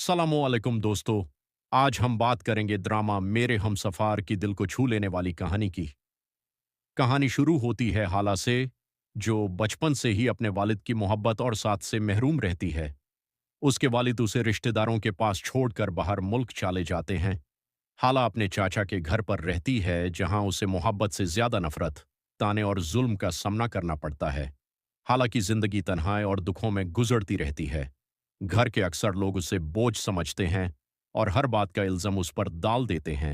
अस्सलामुअलैकुम दोस्तों। आज हम बात करेंगे ड्रामा मेरे हमसफार की दिल को छू लेने वाली कहानी की। कहानी शुरू होती है हाला से, जो बचपन से ही अपने वालिद की मोहब्बत और साथ से महरूम रहती है। उसके वालिद उसे रिश्तेदारों के पास छोड़कर बाहर मुल्क चले जाते हैं। हाला अपने चाचा के घर पर रहती है, जहां उसे मोहब्बत से ज्यादा नफरत, ताने और जुल्म का सामना करना पड़ता है। हालांकि जिंदगी तन्हाई और दुखों में गुजरती रहती है। घर के अक्सर लोग उसे बोझ समझते हैं और हर बात का इल्ज़ाम उस पर डाल देते हैं।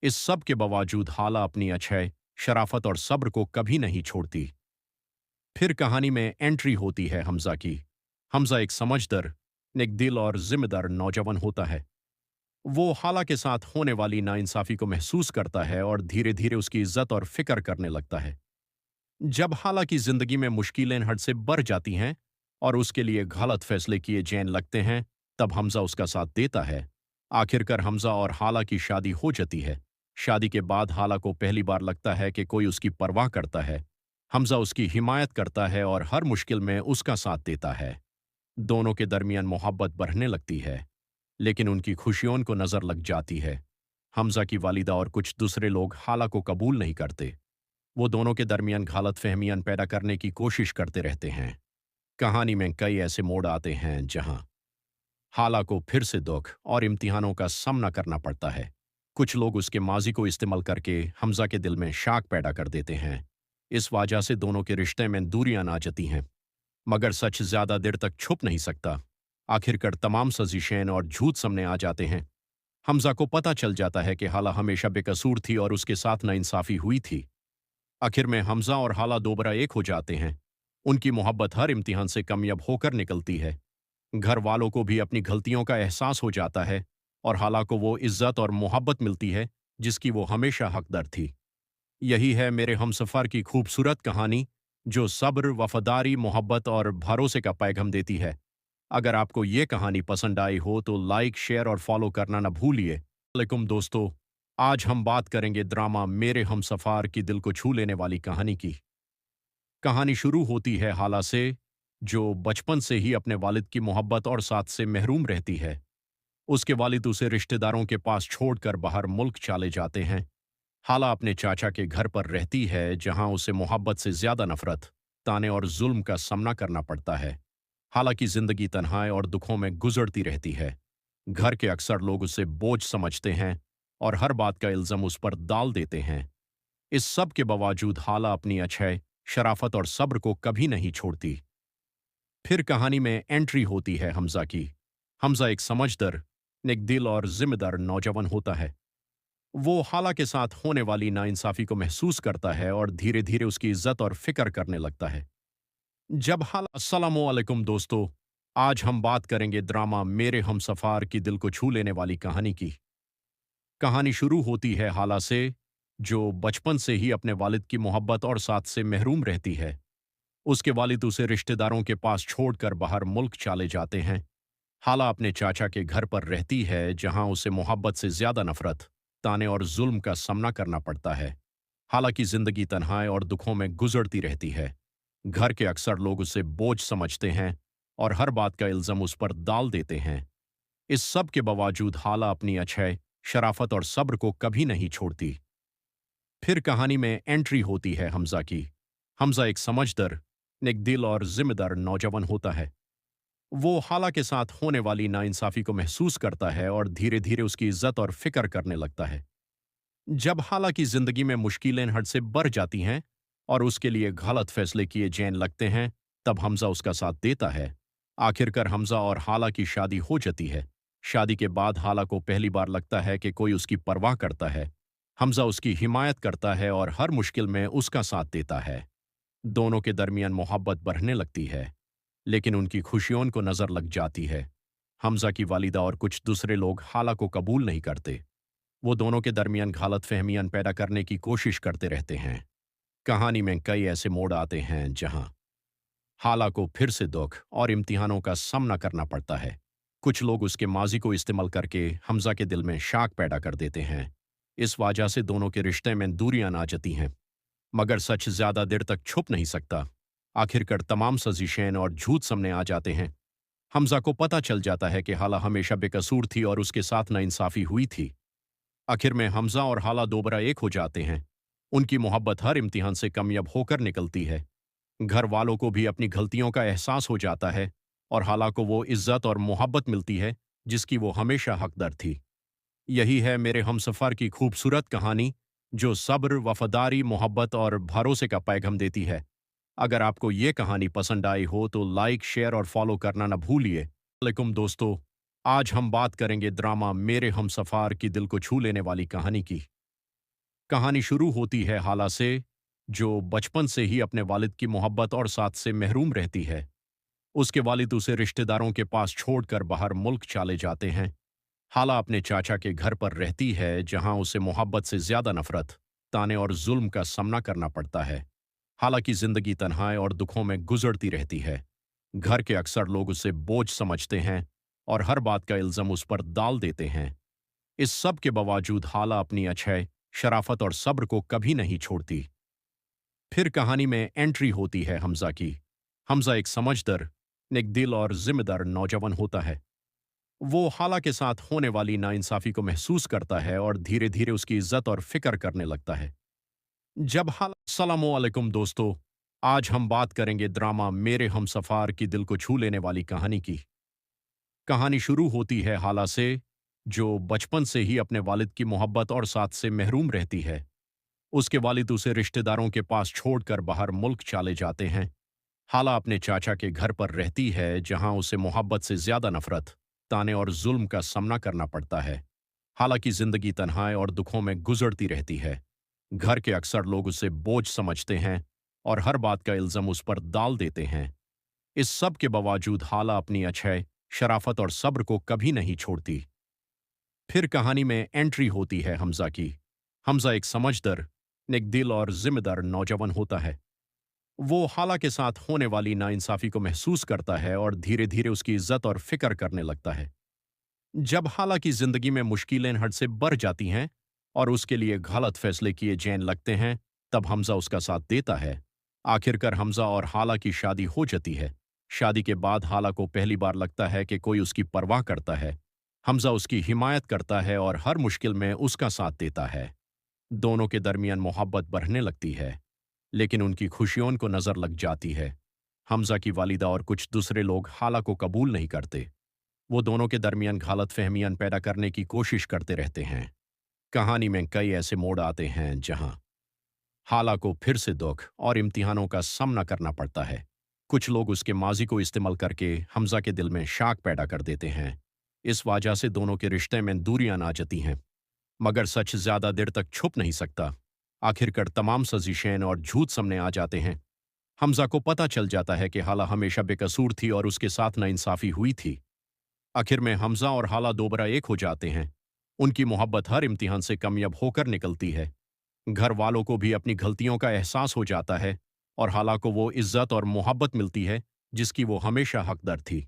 इस सब के बावजूद हाला अपनी अच्छाई, शराफत और सब्र को कभी नहीं छोड़ती। फिर कहानी में एंट्री होती है हमजा की। हमजा एक समझदार, नेक दिल और जिम्मेदार नौजवान होता है। वो हाला के साथ होने वाली नाइंसाफी को महसूस करता है और धीरे धीरे उसकी इज्जत और फिक्र करने लगता है। जब हाला की जिंदगी में मुश्किलें हद से बढ़ जाती हैं और उसके लिए गलत फैसले किए जाने लगते हैं, तब हमजा उसका साथ देता है। आखिरकार हमजा और हाला की शादी हो जाती है। शादी के बाद हाला को पहली बार लगता है कि कोई उसकी परवाह करता है। हमजा उसकी हिमायत करता है और हर मुश्किल में उसका साथ देता है। दोनों के दरमियान मोहब्बत बढ़ने लगती है, लेकिन उनकी खुशियों को नजर लग जाती है। हमजा की वालिदा और कुछ दूसरे लोग हाला को कबूल नहीं करते। वो दोनों के दरमियान गलतफहमियां पैदा करने की कोशिश करते रहते हैं। कहानी में कई ऐसे मोड़ आते हैं जहां हाला को फिर से दुख और इम्तिहानों का सामना करना पड़ता है। कुछ लोग उसके माजी को इस्तेमाल करके हमजा के दिल में शाक पैदा कर देते हैं। इस वजह से दोनों के रिश्ते में दूरियां आ जाती हैं। मगर सच ज्यादा देर तक छुप नहीं सकता। आखिरकार तमाम साजिशें और झूठ सामने आ जाते हैं। हमजा को पता चल जाता है कि हाला हमेशा बेकसूर थी और उसके साथ नाइंसाफी हुई थी। आखिर में हमजा और हाला दोबारा एक हो जाते हैं। उनकी मोहब्बत हर इम्तिहान से कामयाब होकर निकलती है। घर वालों को भी अपनी गलतियों का एहसास हो जाता है और हाला को वो इज्जत और मोहब्बत मिलती है जिसकी वो हमेशा हकदार थी। यही है मेरे हमसफर की खूबसूरत कहानी, जो सब्र, वफादारी, मोहब्बत और भरोसे का पैगाम देती है। अगर आपको ये कहानी पसंद आई हो तो लाइक, शेयर और फॉलो करना न भूलिए। वालेकुम दोस्तों, आज हम बात करेंगे ड्रामा मेरे हमसफार की दिल को छू लेने वाली कहानी की। कहानी शुरू होती है हाला से, जो बचपन से ही अपने वालिद की मोहब्बत और साथ से महरूम रहती है। उसके वालिद उसे रिश्तेदारों के पास छोड़कर बाहर मुल्क चले जाते हैं। हाला अपने चाचा के घर पर रहती है, जहां उसे मोहब्बत से ज्यादा नफरत, ताने और जुल्म का सामना करना पड़ता है। हालांकि जिंदगी तन्हाई और दुखों में गुजरती रहती है। घर के अक्सर लोग उसे बोझ समझते हैं और हर बात का इल्ज़ाम उस पर डाल देते हैं। इस सब के बावजूद हाला अपनी अच्छाई, शराफत और सब्र को कभी नहीं छोड़ती। फिर कहानी में एंट्री होती है हमजा की। हमजा एक समझदार, नेक दिल और जिम्मेदार नौजवान होता है। वो हाला के साथ होने वाली नाइंसाफी को महसूस करता है और धीरे धीरे उसकी इज्जत और फिक्र करने लगता है। जब हाला अस्सलामुअलैकुम दोस्तों, आज हम बात करेंगे ड्रामा मेरे हमसफार की दिल को छू लेने वाली कहानी की। कहानी शुरू होती है हाला से, जो बचपन से ही अपने वालिद की मोहब्बत और साथ से महरूम रहती है। उसके वालिद उसे रिश्तेदारों के पास छोड़कर बाहर मुल्क चले जाते हैं। हाला अपने चाचा के घर पर रहती है, जहां उसे मोहब्बत से ज्यादा नफरत, ताने और जुल्म का सामना करना पड़ता है। हालांकि जिंदगी तन्हाई और दुखों में गुजरती रहती है। घर के अक्सर लोग उसे बोझ समझते हैं और हर बात का इल्ज़ाम उस पर डाल देते हैं। इस सब के बावजूद हाला अपनी अच्छाई, शराफत और सब्र को कभी नहीं छोड़ती। फिर कहानी में एंट्री होती है हमजा की। हमजा एक समझदार, नेक दिल और जिम्मेदार नौजवान होता है। वो हाला के साथ होने वाली नाइंसाफी को महसूस करता है और धीरे धीरे उसकी इज्जत और फिक्र करने लगता है। जब हाला की जिंदगी में मुश्किलें हद से बढ़ जाती हैं और उसके लिए गलत फैसले किए जाने लगते हैं, तब हमजा उसका साथ देता है। आखिरकार हमजा और हाला की शादी हो जाती है। शादी के बाद हाला को पहली बार लगता है कि कोई उसकी परवाह करता है। हमजा उसकी हिमायत करता है और हर मुश्किल में उसका साथ देता है। दोनों के दरमियान मोहब्बत बढ़ने लगती है, लेकिन उनकी खुशियों को नजर लग जाती है। हमजा की वालिदा और कुछ दूसरे लोग हाला को कबूल नहीं करते। वो दोनों के दरमियान गलतफहमियां पैदा करने की कोशिश करते रहते हैं। कहानी में कई ऐसे मोड़ आते हैं जहां हाला को फिर से दुख और इम्तिहानों का सामना करना पड़ता है। कुछ लोग उसके माजी को इस्तेमाल करके हमजा के दिल में शाक पैदा कर देते हैं। इस वजह से दोनों के रिश्ते में दूरियां आ जाती हैं। मगर सच ज्यादा देर तक छुप नहीं सकता। आखिरकार तमाम साजिशें और झूठ सामने आ जाते हैं। हमजा को पता चल जाता है कि हाला हमेशा बेकसूर थी और उसके साथ नाइंसाफी हुई थी। आखिर में हमजा और हाला दोबारा एक हो जाते हैं। उनकी मोहब्बत हर इम्तिहान से कामयाब होकर निकलती है। घर वालों को भी अपनी गलतियों का एहसास हो जाता है और हाला को वो इज्जत और मोहब्बत मिलती है जिसकी वो हमेशा हकदार थी। यही है मेरे हमसफर की खूबसूरत कहानी, जो सब्र, वफादारी, मोहब्बत और भरोसे का पैगाम देती है। अगर आपको ये कहानी पसंद आई हो तो लाइक, शेयर और फॉलो करना न भूलिए। वालेकुम दोस्तों, आज हम बात करेंगे ड्रामा मेरे हमसफार की दिल को छू लेने वाली कहानी की। कहानी शुरू होती है हाला से, जो बचपन से ही अपने वालिद की मोहब्बत और साथ से महरूम रहती है। उसके वालिद उसे रिश्तेदारों के पास छोड़कर बाहर मुल्क चले जाते हैं। हाला अपने चाचा के घर पर रहती है, जहां उसे मोहब्बत से ज्यादा नफरत, ताने और जुल्म का सामना करना पड़ता है। हालांकि जिंदगी तन्हाई और दुखों में गुजरती रहती है। घर के अक्सर लोग उसे बोझ समझते हैं और हर बात का इल्जाम उस पर डाल देते हैं। इस सब के बावजूद हाला अपनी अच्छाई, शराफत और सब्र को कभी नहीं छोड़ती। फिर कहानी में एंट्री होती है हमजा की। हमजा एक समझदार, नेक दिल और जिम्मेदार नौजवान होता है। वो हाला के साथ होने वाली नाइंसाफी को महसूस करता है और धीरे धीरे उसकी इज्जत और फिक्र करने लगता है। जब हाला अस्सलामुअलैकुम दोस्तों, आज हम बात करेंगे ड्रामा मेरे हमसफार की दिल को छू लेने वाली कहानी की। कहानी शुरू होती है हाला से, जो बचपन से ही अपने वालिद की मोहब्बत और साथ से महरूम रहती है। उसके वालिद उसे रिश्तेदारों के पास छोड़कर बाहर मुल्क चले जाते हैं। हाला अपने चाचा के घर पर रहती है, जहां उसे मोहब्बत से ज्यादा नफरत, ताने और जुल्म का सामना करना पड़ता है। हालांकि जिंदगी तन्हाई और दुखों में गुजरती रहती है। घर के अक्सर लोग उसे बोझ समझते हैं और हर बात का इल्जाम उस पर डाल देते हैं। इस सब के बावजूद हाला अपनी अच्छाई, शराफत और सब्र को कभी नहीं छोड़ती। फिर कहानी में एंट्री होती है हमजा की। हमजा एक समझदार, नेक दिल और जिम्मेदार नौजवान होता है। वो हाला के साथ होने वाली नाइंसाफी को महसूस करता है और धीरे धीरे उसकी इज्जत और फिक्र करने लगता है। जब हाला की जिंदगी में मुश्किलें हद से बढ़ जाती हैं और उसके लिए गलत फैसले किए जाने लगते हैं, तब हमजा उसका साथ देता है। आखिरकार हमजा और हाला की शादी हो जाती है। शादी के बाद हाला को पहली बार लगता है कि कोई उसकी परवाह करता है। हमजा उसकी हिमायत करता है और हर मुश्किल में उसका साथ देता है। दोनों के दरमियान मोहब्बत बढ़ने लगती है, लेकिन उनकी खुशियों को नजर लग जाती है। हमजा की वालिदा और कुछ दूसरे लोग हाला को कबूल नहीं करते। वो दोनों के दरमियान गलत फहमियां पैदा करने की कोशिश करते रहते हैं। कहानी में कई ऐसे मोड़ आते हैं जहां हाला को फिर से दुख और इम्तिहानों का सामना करना पड़ता है। कुछ लोग उसके माजी को इस्तेमाल करके हमजा के दिल में शाक पैदा कर देते हैं। इस वजह से दोनों के रिश्ते में दूरियां आ जाती हैं। मगर सच ज्यादा देर तक छुप नहीं सकता। आखिरकार तमाम साजिशें और झूठ सामने आ जाते हैं। हमजा को पता चल जाता है कि हाला हमेशा बेकसूर थी और उसके साथ नाइंसाफी हुई थी। आखिर में हमजा और हाला दोबारा एक हो जाते हैं। उनकी मोहब्बत हर इम्तिहान से कामयाब होकर निकलती है। घर वालों को भी अपनी गलतियों का एहसास हो जाता है और हाला को वो इज्जत और मोहब्बत मिलती है जिसकी वो हमेशा हकदार थी।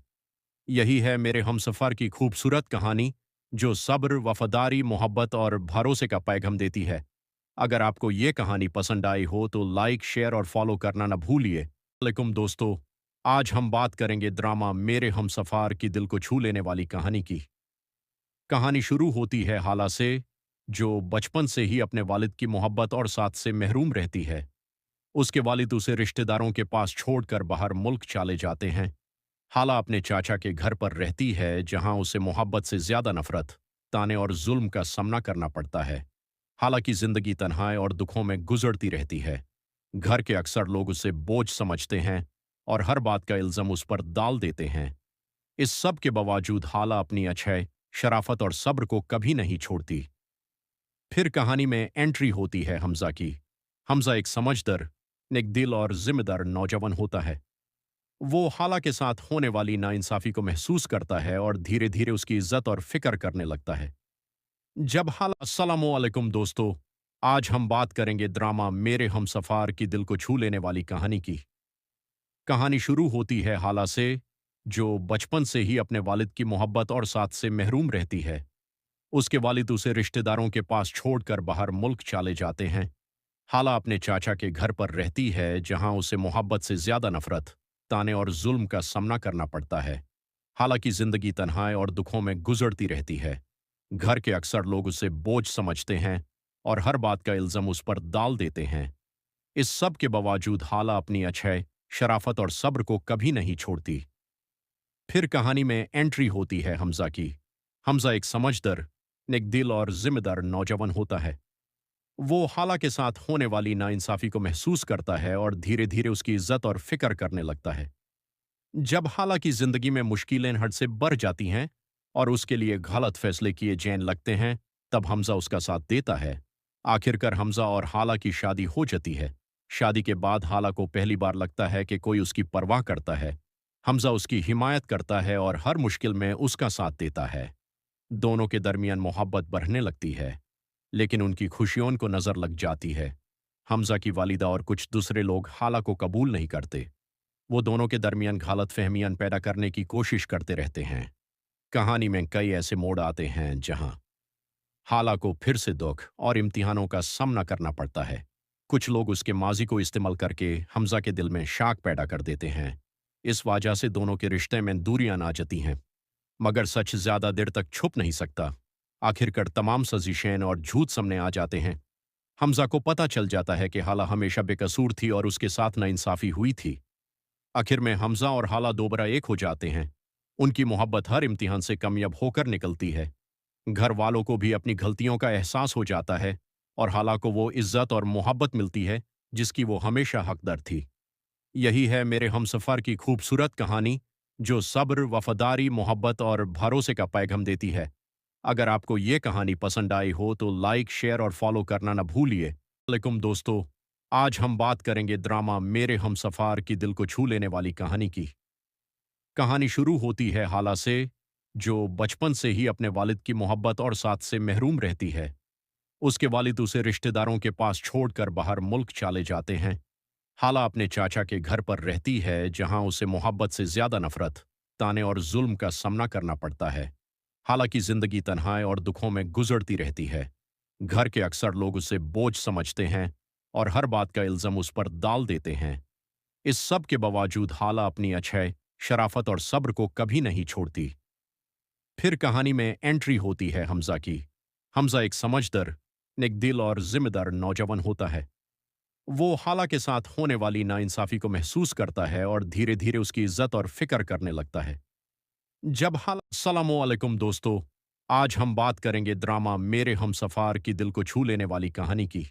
यही है मेरे हमसफर की खूबसूरत कहानी, जो सब्र, वफादारी, मोहब्बत और भरोसे का पैगाम देती है। अगर आपको ये कहानी पसंद आई हो तो लाइक, शेयर और फॉलो करना न भूलिए। वालेकुम दोस्तों, आज हम बात करेंगे ड्रामा मेरे हमसफार की दिल को छू लेने वाली कहानी की। कहानी शुरू होती है हाला से, जो बचपन से ही अपने वालिद की मोहब्बत और साथ से महरूम रहती है। उसके वालिद उसे रिश्तेदारों के पास छोड़कर बाहर मुल्क चले जाते हैं। हाला अपने चाचा के घर पर रहती है, जहां उसे मोहब्बत से ज्यादा नफरत, ताने और जुल्म का सामना करना पड़ता है। हालांकि जिंदगी तन्हाई और दुखों में गुजरती रहती है। घर के अक्सर लोग उसे बोझ समझते हैं और हर बात का इल्जाम उस पर डाल देते हैं। इस सब के बावजूद हाला अपनी अच्छाई, शराफत और सब्र को कभी नहीं छोड़ती। फिर कहानी में एंट्री होती है हमजा की। हमजा एक समझदार, नेक दिल और जिम्मेदार नौजवान होता है। वो हाला के साथ होने वाली नाइंसाफी को महसूस करता है और धीरे धीरे उसकी इज्जत और फिक्र करने लगता है। जब हाला अस्सलामुअलैकुम दोस्तों, आज हम बात करेंगे ड्रामा मेरे हमसफार की दिल को छू लेने वाली कहानी की। कहानी शुरू होती है हाला से, जो बचपन से ही अपने वालिद की मोहब्बत और साथ से महरूम रहती है। उसके वालिद उसे रिश्तेदारों के पास छोड़कर बाहर मुल्क चले जाते हैं। हाला अपने चाचा के घर पर रहती है, जहां उसे मोहब्बत से ज्यादा नफरत, ताने और जुल्म का सामना करना पड़ता है। हालांकि जिंदगी तन्हाई और दुखों में गुजरती रहती है। घर के अक्सर लोग उसे बोझ समझते हैं और हर बात का इल्ज़ाम उस पर डाल देते हैं। इस सब के बावजूद हाला अपनी अछै, शराफत और सब्र को कभी नहीं छोड़ती। फिर कहानी में एंट्री होती है हमजा की। हमजा एक समझदार, नेक दिल और जिम्मेदार नौजवान होता है। वो हाला के साथ होने वाली नाइंसाफी को महसूस करता है और धीरे धीरे उसकी इज्जत और फिक्र करने लगता है। जब हाला की जिंदगी में मुश्किलें हद से बढ़ जाती हैं और उसके लिए गलत फैसले किए जाने लगते हैं, तब हमजा उसका साथ देता है। आखिरकार हमजा और हाला की शादी हो जाती है। शादी के बाद हाला को पहली बार लगता है कि कोई उसकी परवाह करता है। हमजा उसकी हिमायत करता है और हर मुश्किल में उसका साथ देता है। दोनों के दरमियान मोहब्बत बढ़ने लगती है, लेकिन उनकी खुशियों को नजर लग जाती है। हमजा की वालिदा और कुछ दूसरे लोग हाला को कबूल नहीं करते। वो दोनों के दरमियान गलतफहमियां पैदा करने की कोशिश करते रहते हैं। कहानी में कई ऐसे मोड़ आते हैं जहां हाला को फिर से दुख और इम्तिहानों का सामना करना पड़ता है। कुछ लोग उसके माजी को इस्तेमाल करके हमजा के दिल में शाक पैदा कर देते हैं। इस वजह से दोनों के रिश्ते में दूरियां आ जाती हैं। मगर सच ज्यादा देर तक छुप नहीं सकता। आखिरकार तमाम साजिशें और झूठ सामने आ जाते हैं। हमजा को पता चल जाता है कि हाला हमेशा बेकसूर थी और उसके साथ नाइंसाफी हुई थी। आखिर में हमजा और हाला दोबारा एक हो जाते हैं। उनकी मोहब्बत हर इम्तिहान से कामयाब होकर निकलती है। घर वालों को भी अपनी गलतियों का एहसास हो जाता है और हाला को वो इज्जत और मोहब्बत मिलती है जिसकी वो हमेशा हकदार थी। यही है मेरे हमसफर की खूबसूरत कहानी, जो सब्र, वफादारी, मोहब्बत और भरोसे का पैगाम देती है। अगर आपको ये कहानी पसंद आई हो तो लाइक, शेयर और फॉलो करना न भूलिए। वालेकुम दोस्तों, आज हम बात करेंगे ड्रामा मेरे हमसफर की दिल को छू लेने वाली कहानी की। कहानी शुरू होती है हाला से, जो बचपन से ही अपने वालिद की मोहब्बत और साथ से महरूम रहती है। उसके वालिद उसे रिश्तेदारों के पास छोड़कर बाहर मुल्क चले जाते हैं। हाला अपने चाचा के घर पर रहती है, जहां उसे मोहब्बत से ज्यादा नफरत, ताने और जुल्म का सामना करना पड़ता है। हालांकि जिंदगी तन्हाई और दुखों में गुजरती रहती है। घर के अक्सर लोग उसे बोझ समझते हैं और हर बात का इल्ज़ाम उस पर डाल देते हैं। इस सब के बावजूद हाला अपनी अछै, शराफत और सब्र को कभी नहीं छोड़ती। फिर कहानी में एंट्री होती है हमजा की। हमजा एक समझदार, नेक दिल और जिम्मेदार नौजवान होता है। वो हाला के साथ होने वाली नाइंसाफी को महसूस करता है और धीरे धीरे उसकी इज्जत और फिक्र करने लगता है। जब हाला सलामो अलैकुम दोस्तों, आज हम बात करेंगे ड्रामा मेरे हमसफर की दिल को छू लेने वाली कहानी की।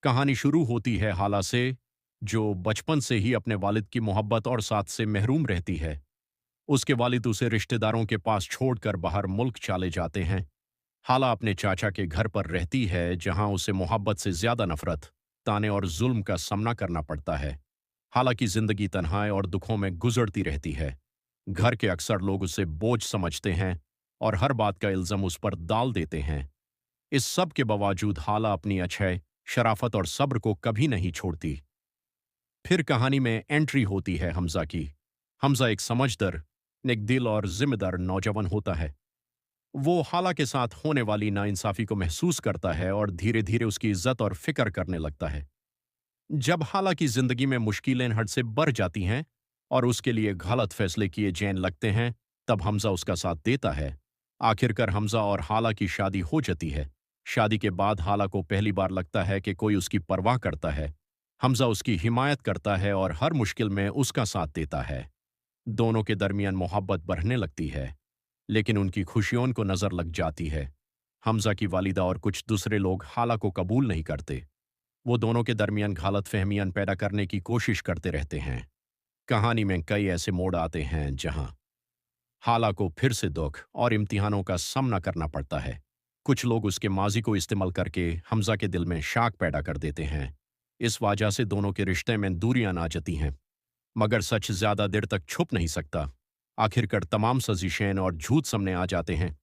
कहानी शुरू होती है हाला से, जो बचपन से ही अपने वालिद की मोहब्बत और साथ से महरूम रहती है। उसके वालिद उसे रिश्तेदारों के पास छोड़कर बाहर मुल्क चले जाते हैं। हाला अपने चाचा के घर पर रहती है, जहां उसे मोहब्बत से ज्यादा नफरत, ताने और जुल्म का सामना करना पड़ता है। हालांकि जिंदगी तन्हाई और दुखों में गुजरती रहती है। घर के अक्सर लोग उसे बोझ समझते हैं और हर बात का इल्ज़ाम उस पर डाल देते हैं। इस सब के बावजूद हाला अपनी अछै, शराफत और सब्र को कभी नहीं छोड़ती। फिर कहानी में एंट्री होती है हमजा की। हमजा एक समझदार, नेक दिल और जिम्मेदार नौजवान होता है। वो हाला के साथ होने वाली नाइंसाफी को महसूस करता है और धीरे धीरे उसकी इज्जत और फिक्र करने लगता है। जब हाला की जिंदगी में मुश्किलें हद से बढ़ जाती हैं और उसके लिए गलत फैसले किए जाने लगते हैं, तब हमजा उसका साथ देता है। आखिरकार हमजा और हाला की शादी हो जाती है। शादी के बाद हाला को पहली बार लगता है कि कोई उसकी परवाह करता है। हमजा उसकी हिमायत करता है और हर मुश्किल में उसका साथ देता है। दोनों के दरमियान मोहब्बत बढ़ने लगती है, लेकिन उनकी खुशियों को नजर लग जाती है। हमजा की वालिदा और कुछ दूसरे लोग हाला को कबूल नहीं करते। वो दोनों के दरमियान गलतफहमियां पैदा करने की कोशिश करते रहते हैं। कहानी में कई ऐसे मोड़ आते हैं जहां हाला को फिर से दुख और इम्तिहानों का सामना करना पड़ता है। कुछ लोग उसके माजी को इस्तेमाल करके हमजा के दिल में शाक पैदा कर देते हैं। इस वजह से दोनों के रिश्ते में दूरियां आ जाती हैं। मगर सच ज्यादा देर तक छुप नहीं सकता। आखिरकार तमाम साजिशें और झूठ सामने आ जाते हैं।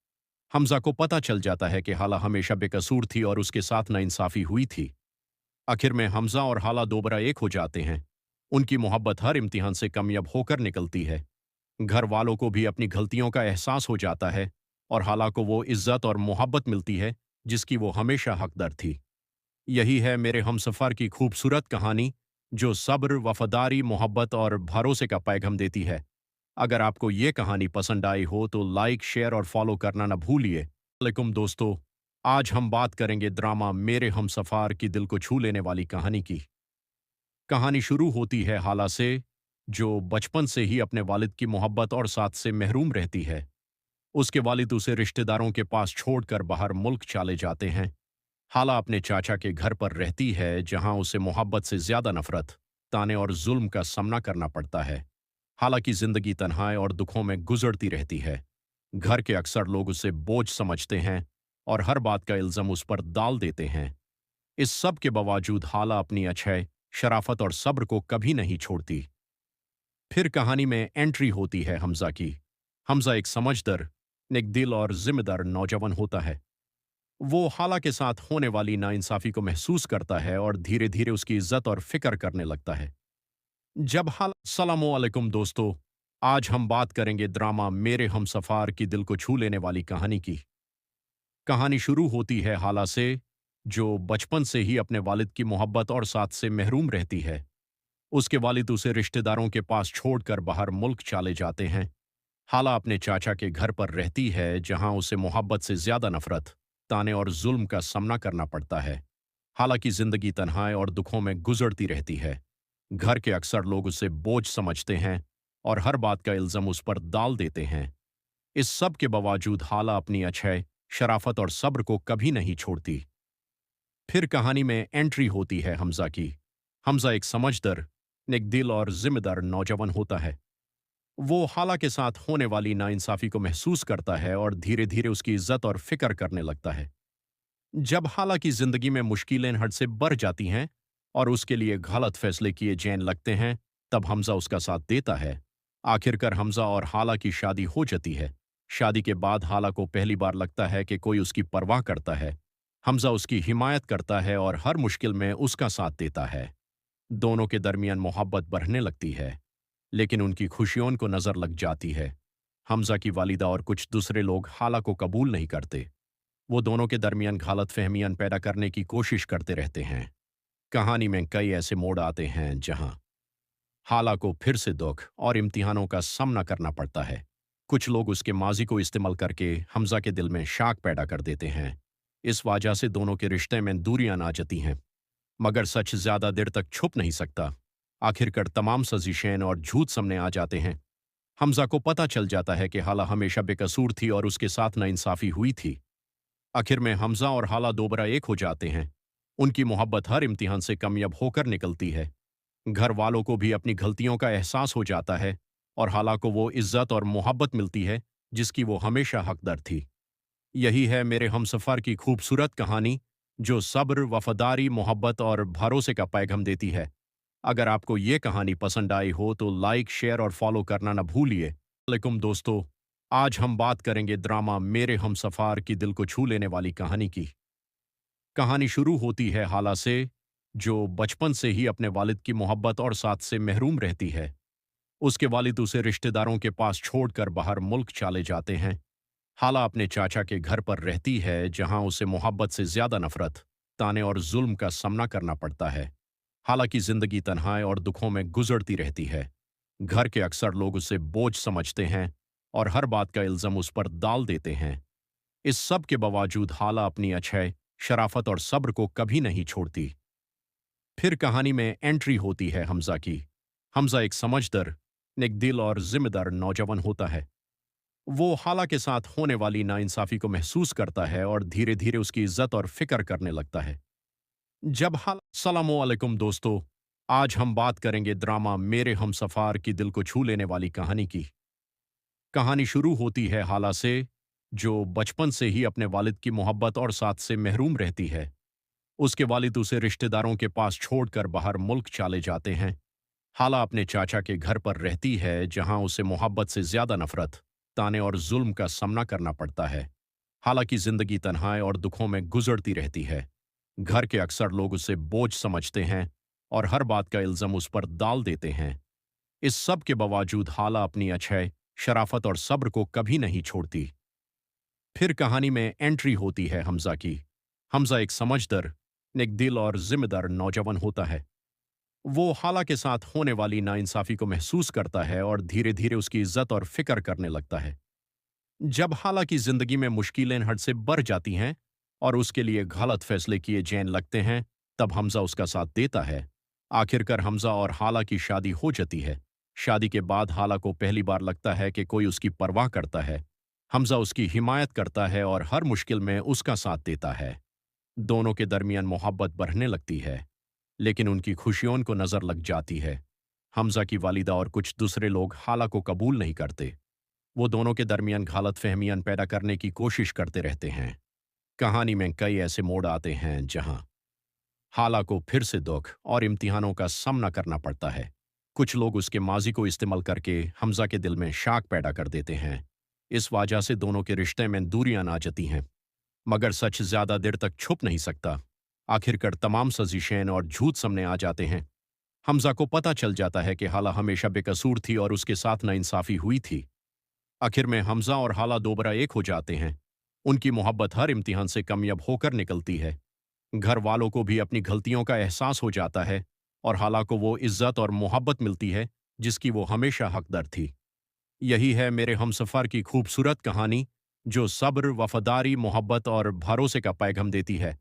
हमजा को पता चल जाता है कि हाला हमेशा बेकसूर थी और उसके साथ नाइंसाफी हुई थी। आखिर में हमजा और हाला दोबारा एक हो जाते हैं। उनकी मोहब्बत हर इम्तिहान से कामयाब होकर निकलती है। घर वालों को भी अपनी गलतियों का एहसास हो जाता है और हाला को वो इज्जत और मोहब्बत मिलती है जिसकी वो हमेशा हकदार थी। यही है मेरे हमसफर की खूबसूरत कहानी, जो सब्र, वफादारी, मोहब्बत और भरोसे का पैगाम देती है। अगर आपको ये कहानी पसंद आई हो तो लाइक, शेयर और फॉलो करना ना भूलिए। वालेकुम दोस्तों, आज हम बात करेंगे ड्रामा मेरे हमसफार की दिल को छू लेने वाली कहानी की। कहानी शुरू होती है हाला से, जो बचपन से ही अपने वालिद की मोहब्बत और साथ से महरूम रहती है। उसके वालिद उसे रिश्तेदारों के पास छोड़कर बाहर मुल्क चले जाते हैं। हाला अपने चाचा के घर पर रहती है, जहां उसे मोहब्बत से ज्यादा नफरत, ताने और जुल्म का सामना करना पड़ता है। हालांकि जिंदगी तन्हाई और दुखों में गुजरती रहती है। घर के अक्सर लोग उसे बोझ समझते हैं और हर बात का इल्जाम उस पर डाल देते हैं। इस सब के बावजूद हाला अपनी अछै, शराफत और सब्र को कभी नहीं छोड़ती। फिर कहानी में एंट्री होती है हमजा की। हमजा एक समझदार, नेक दिल और जिम्मेदार नौजवान होता है। वो हाला के साथ होने वाली नाइंसाफी को महसूस करता है और धीरे धीरे उसकी इज्जत और फिक्र करने लगता है। जब हाल सलामुअलैकुम दोस्तों, आज हम बात करेंगे ड्रामा मेरे हमसफार की दिल को छू लेने वाली कहानी की। कहानी शुरू होती है हाला से, जो बचपन से ही अपने वालिद की मोहब्बत और साथ से महरूम रहती है। उसके वालिद उसे रिश्तेदारों के पास छोड़कर बाहर मुल्क चले जाते हैं। हाला अपने चाचा के घर पर रहती है, जहां उसे मोहब्बत से ज्यादा नफरत, ताने और जुल्म का सामना करना पड़ता है। हालांकि जिंदगी तन्हाई और दुखों में गुजरती रहती है। घर के अक्सर लोग उसे बोझ समझते हैं और हर बात का इल्जाम उस पर डाल देते हैं। इस सब के बावजूद हाला अपनी अछै, शराफत और सब्र को कभी नहीं छोड़ती। फिर कहानी में एंट्री होती है हमजा की। हमजा एक समझदार, नेक दिल और जिम्मेदार नौजवान होता है। वो हाला के साथ होने वाली नाइंसाफी को महसूस करता है और धीरे धीरे उसकी इज्जत और फिक्र करने लगता है। जब हाला की जिंदगी में मुश्किलें हद से बढ़ जाती हैं और उसके लिए गलत फैसले किए जाने लगते हैं, तब हमजा उसका साथ देता है। आखिरकार हमजा और हाला की शादी हो जाती है। शादी के बाद हाला को पहली बार लगता है कि कोई उसकी परवाह करता है। हमजा उसकी हिमायत करता है और हर मुश्किल में उसका साथ देता है। दोनों के दरमियान मोहब्बत बढ़ने लगती है, लेकिन उनकी खुशियों को नजर लग जाती है। हमजा की वालिदा और कुछ दूसरे लोग हाला को कबूल नहीं करते। वो दोनों के दरमियान गलत फहमियां पैदा करने की कोशिश करते रहते हैं। कहानी में कई ऐसे मोड़ आते हैं जहां हाला को फिर से दुख और इम्तिहानों का सामना करना पड़ता है। कुछ लोग उसके माजी को इस्तेमाल करके हमजा के दिल में शाक पैदा कर देते हैं। इस वजह से दोनों के रिश्ते में दूरियां आ जाती हैं। मगर सच ज्यादा देर तक छुप नहीं सकता। आखिरकार तमाम साजिशें और झूठ सामने आ जाते हैं। हमजा को पता चल जाता है कि हाला हमेशा बेकसूर थी और उसके साथ नाइंसाफी हुई थी। आखिर में हमजा और हाला दोबारा एक हो जाते हैं। उनकी मोहब्बत हर इम्तिहान से कामयाब होकर निकलती है। घर वालों को भी अपनी गलतियों का एहसास हो जाता है और हाला को वो इज्जत और मोहब्बत मिलती है जिसकी वो हमेशा हकदार थी। यही है मेरे हमसफर की खूबसूरत कहानी, जो सब्र, वफादारी, मोहब्बत और भरोसे का पैगाम देती है। अगर आपको ये कहानी पसंद आई हो तो लाइक, शेयर और फॉलो करना ना भूलिए। वालेकुम दोस्तों, आज हम बात करेंगे ड्रामा मेरे हमसफार की दिल को छू लेने वाली कहानी की। कहानी शुरू होती है हाला से, जो बचपन से ही अपने वालिद की मोहब्बत और साथ से महरूम रहती है। उसके वालिद उसे रिश्तेदारों के पास छोड़कर बाहर मुल्क चले जाते हैं। हाला अपने चाचा के घर पर रहती है, जहां उसे मोहब्बत से ज्यादा नफरत, ताने और जुल्म का सामना करना पड़ता है। हालांकि जिंदगी तन्हाई और दुखों में गुजरती रहती है। घर के अक्सर लोग उसे बोझ समझते हैं और हर बात का इल्जाम उस पर डाल देते हैं। इस सब के बावजूद हाला अपनी अछै, शराफत और सब्र को कभी नहीं छोड़ती। फिर कहानी में एंट्री होती है हमजा की। हमजा एक समझदार, नेक दिल और जिम्मेदार नौजवान होता है। वो हाला के साथ होने वाली नाइंसाफी को महसूस करता है और धीरे धीरे उसकी इज्जत और फिक्र करने लगता है। जब हाल सलामुअलैकुम दोस्तों, आज हम बात करेंगे ड्रामा मेरे हमसफार की दिल को छू लेने वाली कहानी की। कहानी शुरू होती है हाला से, जो बचपन से ही अपने वालिद की मोहब्बत और साथ से महरूम रहती है। उसके वालिद उसे रिश्तेदारों के पास छोड़कर बाहर मुल्क चले जाते हैं। हाला अपने चाचा के घर पर रहती है, जहां उसे मोहब्बत से ज्यादा नफरत, ताने और जुल्म का सामना करना पड़ता है। हालांकि जिंदगी तन्हाई और दुखों में गुजरती रहती है। घर के अक्सर लोग उसे बोझ समझते हैं और हर बात का इल्जाम उस पर डाल देते हैं। इस सब के बावजूद हाला अपनी अछै, शराफत और सब्र को कभी नहीं छोड़ती। फिर कहानी में एंट्री होती है हमजा की। हमजा एक समझदार, नेक दिल और जिम्मेदार नौजवान होता है। वो हाला के साथ होने वाली नाइंसाफी को महसूस करता है और धीरे धीरे उसकी इज्जत और फिक्र करने लगता है। जब हाला की जिंदगी में मुश्किलें हद से बढ़ जाती हैं और उसके लिए गलत फैसले किए जाने लगते हैं, तब हमजा उसका साथ देता है। आखिरकार हमजा और हाला की शादी हो जाती है। शादी के बाद हाला को पहली बार लगता है कि कोई उसकी परवाह करता है। हमजा उसकी हिमायत करता है और हर मुश्किल में उसका साथ देता है। दोनों के दरमियान मोहब्बत बढ़ने लगती है, लेकिन उनकी खुशियों को नजर लग जाती है। हमजा की वालिदा और कुछ दूसरे लोग हाला को कबूल नहीं करते। वो दोनों के दरमियान गलतफहमियां पैदा करने की कोशिश करते रहते हैं। कहानी में कई ऐसे मोड़ आते हैं जहां हाला को फिर से दुख और इम्तिहानों का सामना करना पड़ता है। कुछ लोग उसके माजी को इस्तेमाल करके हमजा के दिल में शाक पैदा कर देते हैं। इस वजह से दोनों के रिश्ते में दूरियां आ जाती हैं। मगर सच ज्यादा देर तक छुप नहीं सकता। आखिरकार तमाम साजिशें और झूठ सामने आ जाते हैं। हमजा को पता चल जाता है कि हाला हमेशा बेकसूर थी और उसके साथ नाइंसाफी हुई थी। आखिर में हमजा और हाला दोबारा एक हो जाते हैं। उनकी मोहब्बत हर इम्तिहान से कामयाब होकर निकलती है। घर वालों को भी अपनी गलतियों का एहसास हो जाता है और हाला को वो इज्जत और मोहब्बत मिलती है जिसकी वो हमेशा हकदार थी। यही है मेरे हमसफर की खूबसूरत कहानी, जो सब्र, वफादारी, मोहब्बत और भरोसे का पैगाम देती है।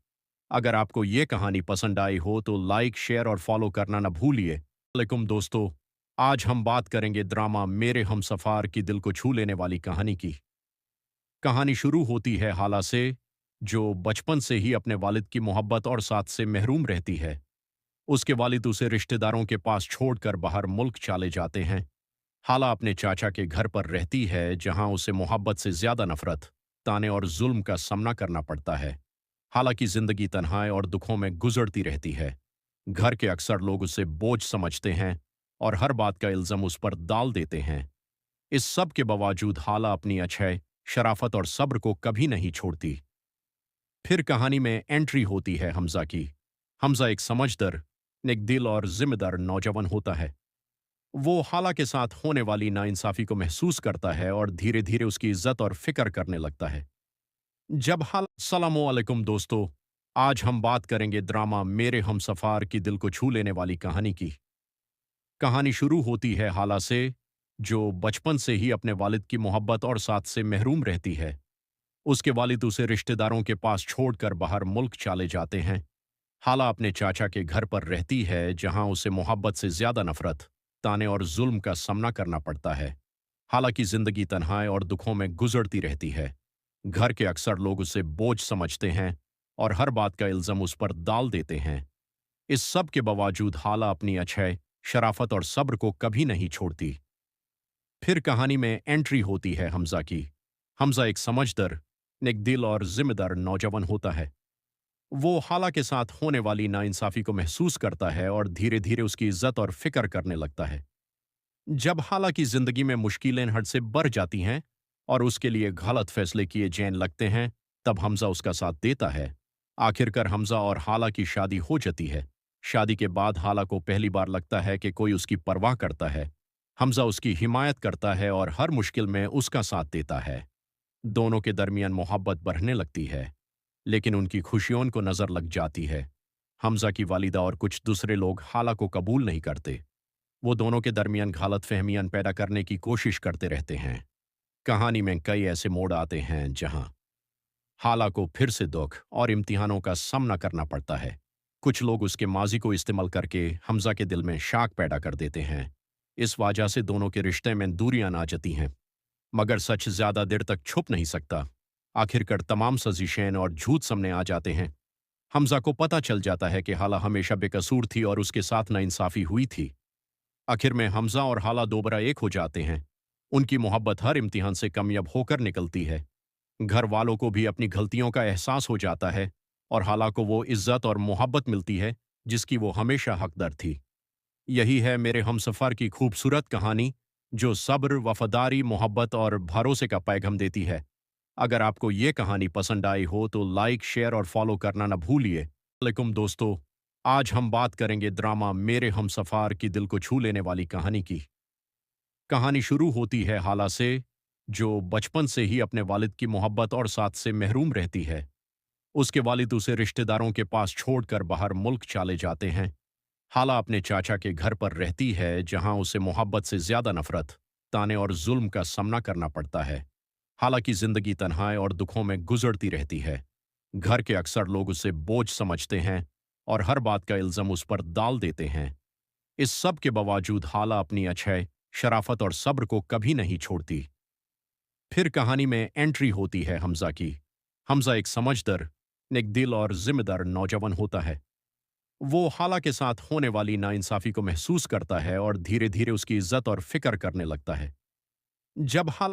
अगर आपको ये कहानी पसंद आई हो तो लाइक, शेयर और फॉलो करना न भूलिए। वालेकुम दोस्तों, आज हम बात करेंगे ड्रामा मेरे हमसफर की दिल को छू लेने वाली कहानी की। कहानी शुरू होती है हाला से, जो बचपन से ही अपने वालिद की मोहब्बत और साथ से महरूम रहती है। उसके वालिद उसे रिश्तेदारों के पास छोड़कर बाहर मुल्क चले जाते हैं। हाला अपने चाचा के घर पर रहती है, जहां उसे मोहब्बत से ज्यादा नफरत, ताने और जुल्म का सामना करना पड़ता है। हाला की जिंदगी तन्हाई और दुखों में गुजरती रहती है। घर के अक्सर लोग उसे बोझ समझते हैं और हर बात का इल्जाम उस पर डाल देते हैं। इस सब के बावजूद हाला अपनी अच्छाई, शराफत और सब्र को कभी नहीं छोड़ती। फिर कहानी में एंट्री होती है हमजा की। हमजा एक समझदार, नेक दिल और जिम्मेदार नौजवान होता है। वो हाला के साथ होने वाली नाइंसाफी को महसूस करता है और धीरे धीरे उसकी इज्जत और फिक्र करने लगता है। जब हाला सलामो अलैकुम दोस्तों, आज हम बात करेंगे ड्रामा मेरे हमसफर की दिल को छू लेने वाली कहानी की। कहानी शुरू होती है हाला से, जो बचपन से ही अपने वालिद की मोहब्बत और साथ से महरूम रहती है। उसके वालिद उसे रिश्तेदारों के पास छोड़कर बाहर मुल्क चले जाते हैं। हाला अपने चाचा के घर पर रहती है, जहां उसे मोहब्बत से ज्यादा नफरत, ताने और जुल्म का सामना करना पड़ता है। हाला की जिंदगी तन्हाई और दुखों में गुजरती रहती है। घर के अक्सर लोग उसे बोझ समझते हैं और हर बात का इल्जाम उस पर डाल देते हैं। इस सब के बावजूद हाला अपनी अच्छाई, शराफत और सब्र को कभी नहीं छोड़ती। फिर कहानी में एंट्री होती है हमजा की। हमजा एक समझदार, नेक दिल और जिम्मेदार नौजवान होता है। वो हाला के साथ होने वाली नाइंसाफी को महसूस करता है और धीरे धीरे उसकी इज्जत और फिक्र करने लगता है। जब हाला की जिंदगी में मुश्किलें हद से बढ़ जाती हैं और उसके लिए गलत फैसले किए जाने लगते हैं, तब हमजा उसका साथ देता है। आखिरकार हमजा और हाला की शादी हो जाती है। शादी के बाद हाला को पहली बार लगता है कि कोई उसकी परवाह करता है। हमजा उसकी हिमायत करता है और हर मुश्किल में उसका साथ देता है। दोनों के दरमियान मोहब्बत बढ़ने लगती है, लेकिन उनकी खुशियों को नजर लग जाती है। हमजा की वालिदा और कुछ दूसरे लोग हाला को कबूल नहीं करते। वो दोनों के दरमियान गलतफहमियां पैदा करने की कोशिश करते रहते हैं। कहानी में कई ऐसे मोड़ आते हैं जहां हाला को फिर से दुख और इम्तिहानों का सामना करना पड़ता है। कुछ लोग उसके माजी को इस्तेमाल करके हमजा के दिल में शाक पैदा कर देते हैं। इस वजह से दोनों के रिश्ते में दूरियां आ जाती हैं। मगर सच ज्यादा देर तक छुप नहीं सकता। आखिरकार तमाम साजिशें और झूठ सामने आ जाते हैं। हमजा को पता चल जाता है कि हाला हमेशा बेकसूर थी और उसके साथ नाइंसाफी हुई थी। आखिर में हमजा और हाला दोबारा एक हो जाते हैं। उनकी मोहब्बत हर इम्तिहान से कामयाब होकर निकलती है। घर वालों को भी अपनी गलतियों का एहसास हो जाता है और हाला को वो इज्जत और मोहब्बत मिलती है जिसकी वो हमेशा हकदार थी। यही है मेरे हमसफर की खूबसूरत कहानी, जो सब्र, वफादारी, मोहब्बत और भरोसे का पैगाम देती है। अगर आपको ये कहानी पसंद आई हो तो लाइक, शेयर और फॉलो करना न भूलिए। वालेकुम दोस्तों, आज हम बात करेंगे ड्रामा मेरे हमसफर की दिल को छू लेने वाली कहानी की। कहानी शुरू होती है हाला से, जो बचपन से ही अपने वालिद की मोहब्बत और साथ से महरूम रहती है। उसके वालिद उसे रिश्तेदारों के पास छोड़कर बाहर मुल्क चले जाते हैं। हाला अपने चाचा के घर पर रहती है, जहां उसे मोहब्बत से ज्यादा नफरत, ताने और जुल्म का सामना करना पड़ता है। हाला की जिंदगी तन्हाई और दुखों में गुजरती रहती है। घर के अक्सर लोग उसे बोझ समझते हैं और हर बात का इल्जाम उस पर डाल देते हैं। इस सब के बावजूद हाला अपनी अछय, शराफत और सब्र को कभी नहीं छोड़ती। फिर कहानी में एंट्री होती है हमजा की। हमजा एक समझदार, नेक दिल और जिम्मेदार नौजवान होता है। वो हाला के साथ होने वाली नाइंसाफी को महसूस करता है और धीरे धीरे उसकी इज्जत और फिक्र करने लगता है। जब हाला